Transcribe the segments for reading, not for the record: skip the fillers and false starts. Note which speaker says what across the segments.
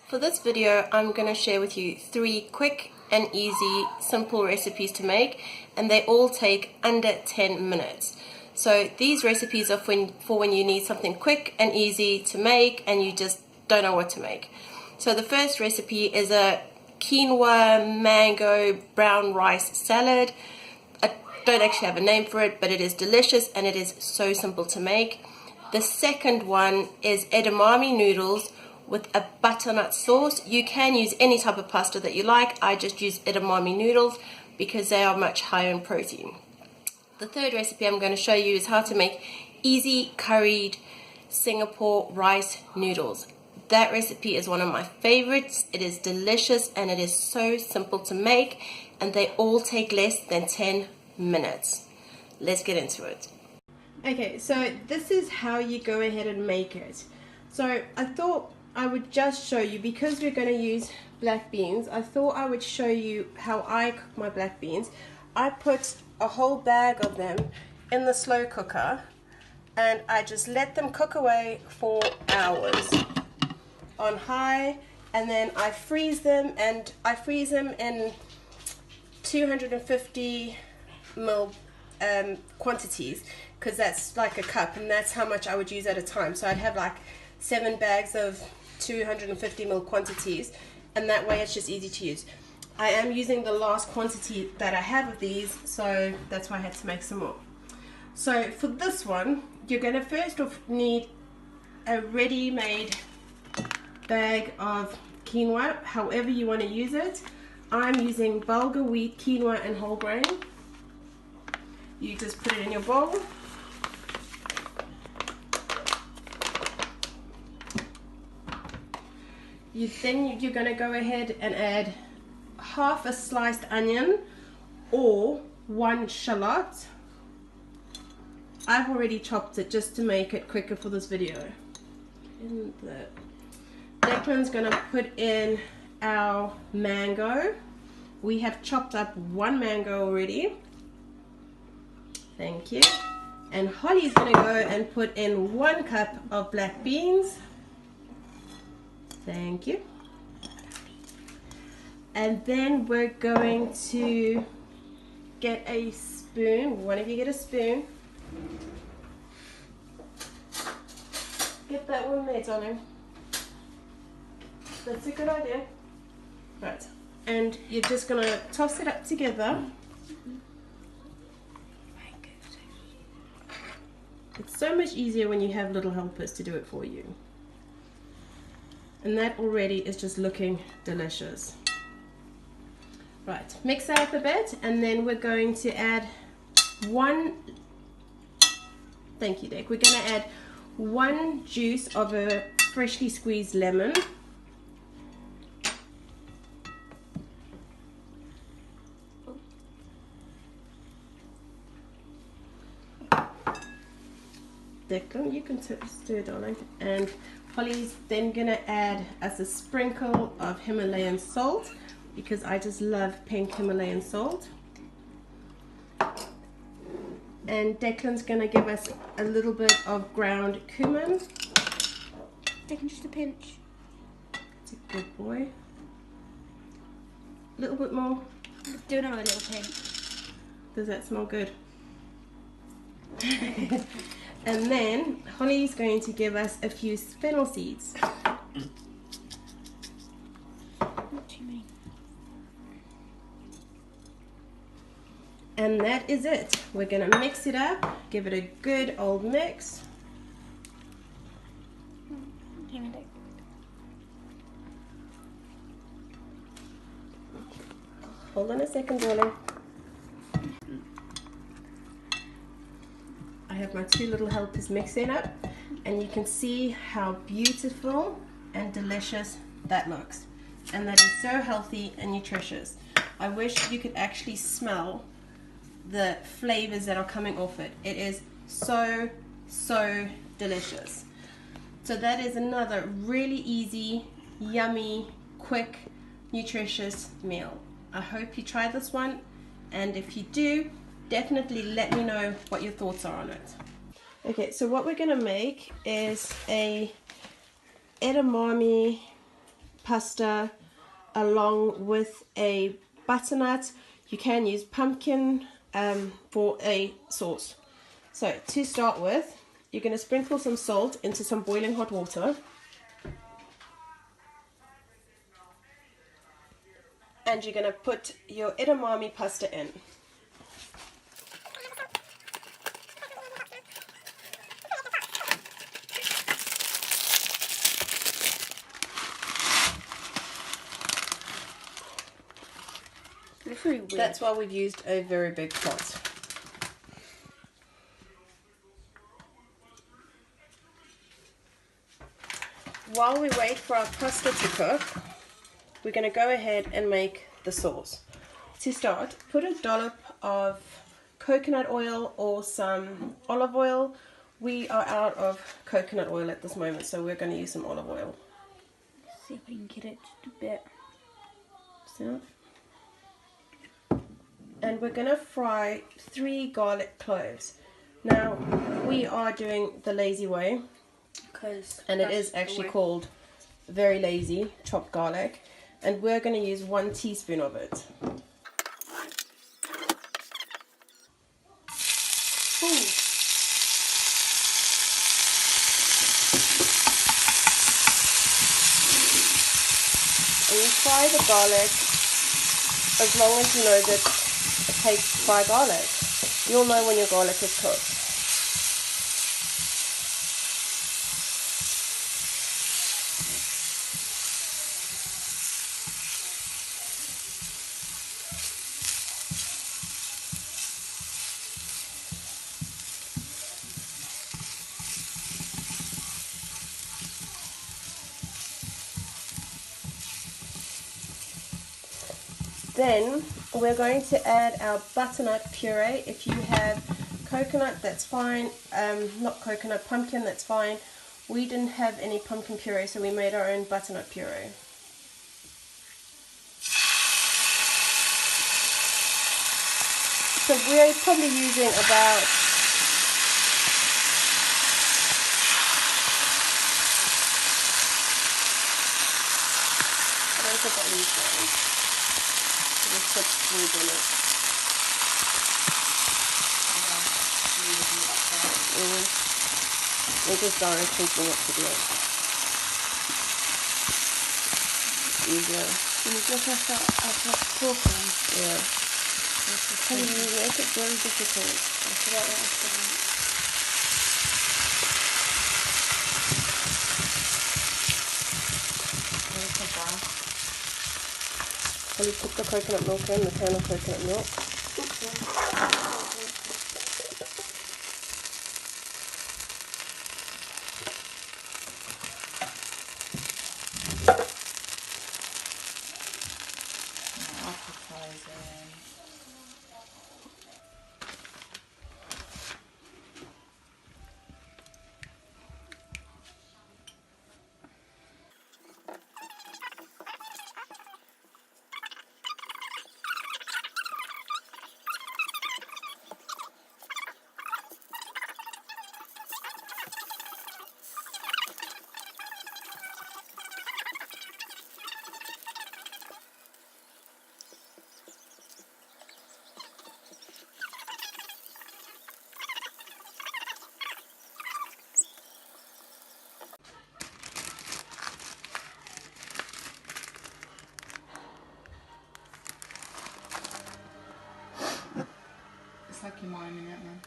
Speaker 1: For this video, I'm going to share with you 3 quick and easy, simple recipes to make, and they all take under 10 minutes. So these recipes are for when you need something quick and easy to make and you just don't know what to make. So the first recipe is a quinoa mango brown rice salad. I don't actually have a name for it, but it is delicious and it is so simple to make. The second one is edamame noodles with a butternut sauce. You can use any type of pasta that you like. I just use edamame noodles because they are much higher in protein. The third recipe I'm going to show you is how to make easy curried Singapore rice noodles. That recipe is one of my favorites. It is delicious and it is so simple to make, and they all take less than 10 minutes. Let's get into it. Okay, so this is how you go ahead and make it. So I thought I would just show you, because we're going to use black beans, I thought I would show you how I cook my black beans. I put a whole bag of them in the slow cooker and I just let them cook away for hours on high, and then I freeze them, and I freeze them in 250 ml quantities, because that's like a cup and that's how much I would use at a time. So I'd have like 7 bags of 250 ml quantities, and that way it's just easy to use. I am using the last quantity that I have of these, so that's why I had to make some more. So for this one, you're going to first off need a ready-made bag of quinoa, however you want to use it. I'm using bulgur wheat, quinoa and whole grain. You just put it in your bowl. Then you're going to go ahead and add half a sliced onion or 1 shallot. I've already chopped it just to make it quicker for this video. Declan's going to put in our mango. We have chopped up 1 mango already. Thank you. And Holly's going to go and put in 1 cup of black beans. Thank you. And then we're going to get a spoon. One of you get a spoon. Get that one there, darling. That's a good idea. Right. And you're just going to toss it up together. It's so much easier when you have little helpers to do it for you. And that already is just looking delicious. Right, mix that up a bit, and then we're going to add 1, thank you Dick, we're going to add 1 juice of a freshly squeezed lemon. Declan, you can stir, darling. And Holly's then going to add us a sprinkle of Himalayan salt, because I just love pink Himalayan salt. And Declan's going to give us a little bit of ground cumin.
Speaker 2: Declan, just a pinch.
Speaker 1: That's a good boy. A little bit more.
Speaker 2: Do another little pinch.
Speaker 1: Does that smell good? And then Holly's going to give us a few fennel seeds.
Speaker 2: What do you mean?
Speaker 1: And that is it. We're going to mix it up, give it a good old mix. Hold on a second, darling. I have my 2 little helpers mixing up, and you can see how beautiful and delicious that looks. And that is so healthy and nutritious. I wish you could actually smell the flavors that are coming off it. It is so delicious. So that is another really easy, yummy, quick, nutritious meal. I hope you try this one, and if you do, definitely let me know what your thoughts are on it. Okay, so what we're going to make is a edamame pasta along with a butternut. You can use pumpkin for a sauce. So to start with, you're going to sprinkle some salt into some boiling hot water. And you're going to put your edamame pasta in. That's why we've used a very big pot. While we wait for our pasta to cook, we're going to go ahead and make the sauce. To start, put a dollop of coconut oil or some olive oil. We are out of coconut oil at this moment, so we're going to use some olive oil.
Speaker 2: Let's see if we can get it just a bit.
Speaker 1: So, and we're going to fry 3 garlic cloves. Now, we are doing the lazy way, and it is actually called very lazy chopped garlic, and we're going to use 1 teaspoon of it. Ooh. And you fry the garlic as long as you know that it takes to fry garlic. You'll know when your garlic is cooked. Then we're going to add our butternut puree. If you have coconut, that's fine. Not coconut, pumpkin, that's fine. We didn't have any pumpkin puree, so we made our own butternut puree. So we're probably using about put 3 in it. We're just thinking what to do. Easier.
Speaker 2: And you just have to talking.
Speaker 1: Yeah. Can you make it very difficult?
Speaker 2: I forgot what I said.
Speaker 1: Can you put the coconut milk in, the can of coconut milk?
Speaker 3: It's like you're miming it, man.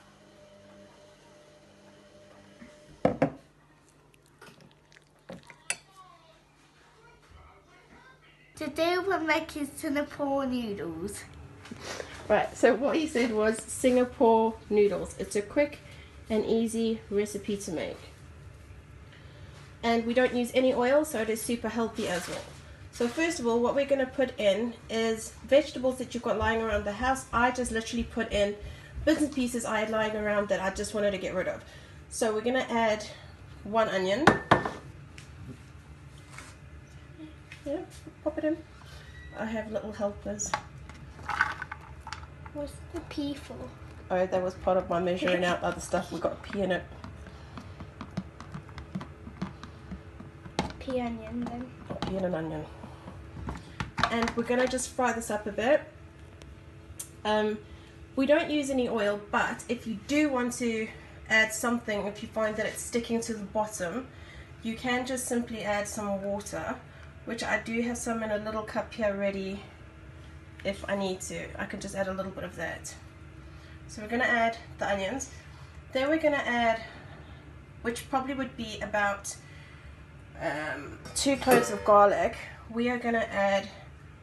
Speaker 2: Today we're making Singapore noodles.
Speaker 1: Right, so what he said was Singapore noodles. It's a quick and easy recipe to make. And we don't use any oil, so it is super healthy as well. So first of all, what we're going to put in is vegetables that you've got lying around the house. I just literally put in bits and pieces I had lying around that I just wanted to get rid of. So we're going to add 1 onion. Yeah, pop it in. I have little helpers.
Speaker 2: What's the pea for?
Speaker 1: Oh, that was part of my measuring out other stuff. We've got a pea in it.
Speaker 2: Pea onion then.
Speaker 1: maybe in an onion. And we're going to just fry this up a bit. We don't use any oil, but if you do want to add something, if you find that it's sticking to the bottom, you can just simply add some water, which I do have some in a little cup here ready if I need to. I can just add a little bit of that. So we're going to add the onions. Then we're going to add, which probably would be about 2 cloves of garlic. We are going to add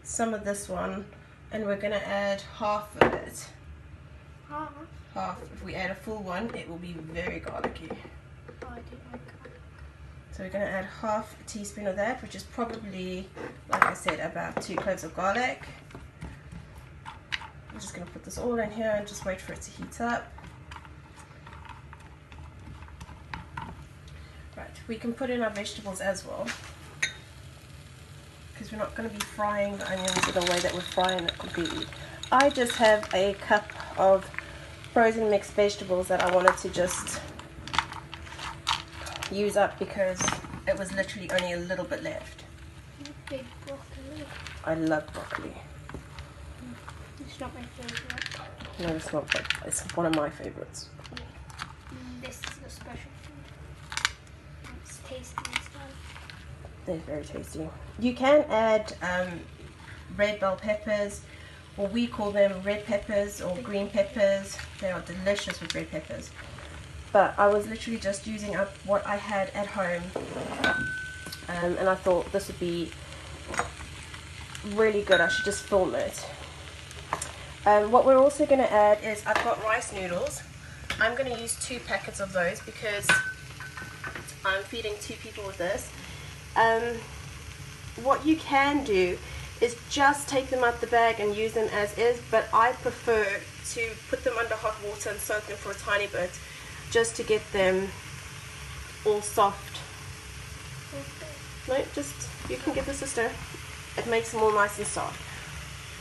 Speaker 1: some of this one, and we're going to add half of it. Half. If we add a full one, it will be very garlicky.
Speaker 2: Oh, I do like garlic.
Speaker 1: So we're going to add half a teaspoon of that, which is probably, like I said, about 2 cloves of garlic. I'm just going to put this all in here and just wait for it to heat up. Right, we can put in our vegetables as well, because we're not going to be frying the onions in the way that we're frying it completely. I just have a cup of frozen mixed vegetables that I wanted to just use up because it was literally only a little bit left.
Speaker 2: Big broccoli.
Speaker 1: I love broccoli.
Speaker 2: It's not my favourite.
Speaker 1: No, it's not, but it's one of my favourites.
Speaker 2: This is a special food. It's tasty as well.
Speaker 1: They're very tasty. You can add red bell peppers, or we call them red peppers or green peppers. They are delicious with red peppers. But I was literally just using up what I had at home, and I thought this would be really good. I should just film it. What we're also going to add is, I've got rice noodles. I'm going to use 2 packets of those because I'm feeding 2 people with this. What you can do is just take them out the bag and use them as is, but I prefer to put them under hot water and soak them for a tiny bit, just to get them all soft. No, just, you can give this a stir. It makes them all nice and soft.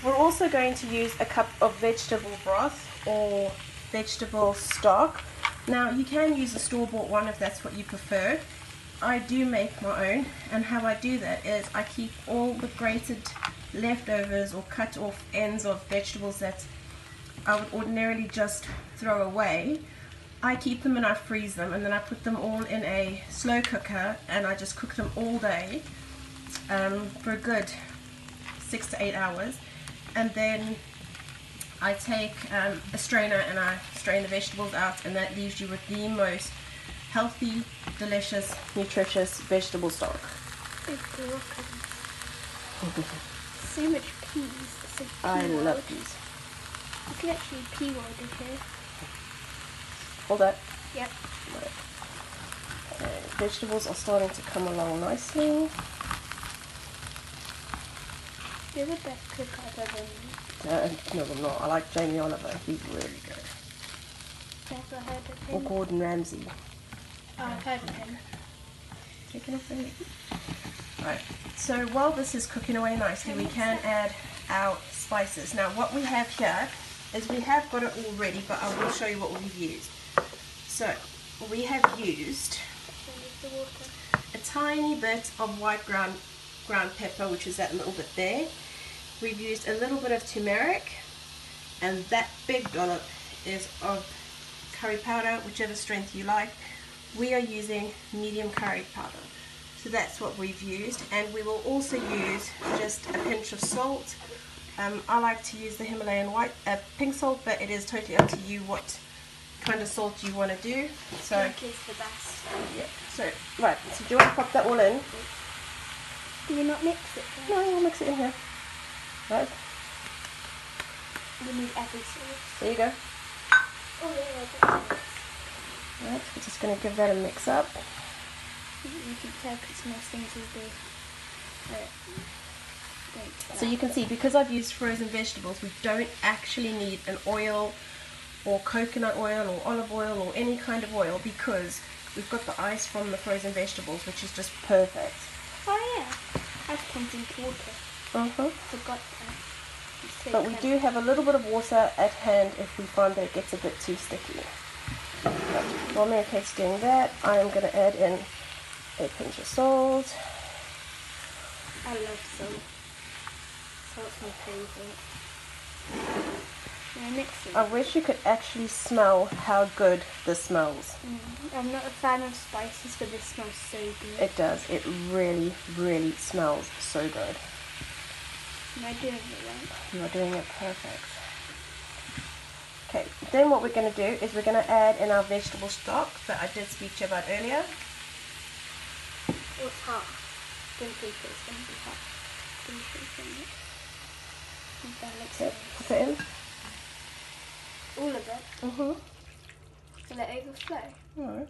Speaker 1: We're also going to use a cup of vegetable broth or vegetable stock. Now you can use a store-bought one if that's what you prefer. I do make my own, and how I do that is I keep all the grated leftovers or cut off ends of vegetables that I would ordinarily just throw away. I keep them and I freeze them, and then I put them all in a slow cooker and I just cook them all day for a good 6 to 8 hours, and then I take a strainer and I strain the vegetables out, and that leaves you with the most healthy, delicious, nutritious vegetable stock.
Speaker 2: Big broccoli. So much peas. It's like pea
Speaker 1: I
Speaker 2: world.
Speaker 1: love peas.
Speaker 2: You can actually pea world in here.
Speaker 1: Hold that.
Speaker 2: Yep.
Speaker 1: Right. Okay, vegetables are starting to come along nicely.
Speaker 2: You're the best cook I've ever met.
Speaker 1: No, I'm not. I like Jamie Oliver. He's really good.
Speaker 2: Never heard of
Speaker 1: Or
Speaker 2: him.
Speaker 1: Gordon Ramsay.
Speaker 2: I've heard of him.
Speaker 1: Take it off there. Right, so while this is cooking away nicely, we can add our spices. Now what we have here is we have got it all ready, but I will show you what we've used. So we have used a tiny bit of white ground pepper, which is that little bit there. We've used a little bit of turmeric, and that big dollop is of curry powder, whichever strength you like. We are using medium curry powder, so that's what we've used, and we will also use just a pinch of salt. I like to use the Himalayan pink salt, but it is totally up to you what kind of salt you want to do. So
Speaker 2: Pink is the best.
Speaker 1: yeah. So right. So do you want to pop that all in?
Speaker 2: Do you not mix it? First?
Speaker 1: No, I'll mix it in here. Right.
Speaker 2: We need every sauce.
Speaker 1: There you go.
Speaker 2: Oh yeah.
Speaker 1: Right. We're just going to give that a mix up.
Speaker 2: You can tell because most things will be.
Speaker 1: So you can see, because I've used frozen vegetables, we don't actually need an oil or coconut oil or olive oil or any kind of oil, because we've got the ice from the frozen vegetables, which is just perfect.
Speaker 2: Oh yeah. I've pumped water. Forgot that. So
Speaker 1: But we do have a little bit of water at hand if we find that it gets a bit too sticky. But while Mary Kate's doing that, I am going to add in a pinch of salt.
Speaker 2: I love salt. Salt's my favourite. Yeah, next
Speaker 1: I wish you could actually smell how good this smells.
Speaker 2: I'm not a fan of spices, but this smells so good.
Speaker 1: It does. It really, really smells so good.
Speaker 2: Am I doing it right?
Speaker 1: You're doing it perfect. Okay, then what we're going to do is we're going to add in our vegetable stock that I did speak to you about earlier.
Speaker 2: It's hot. Don't think it's going to be hot. Don't think it. That looks
Speaker 1: Yep,
Speaker 2: nice.
Speaker 1: put it in.
Speaker 2: All of it?
Speaker 1: Mm-hmm.
Speaker 2: Will it overflow?
Speaker 1: No.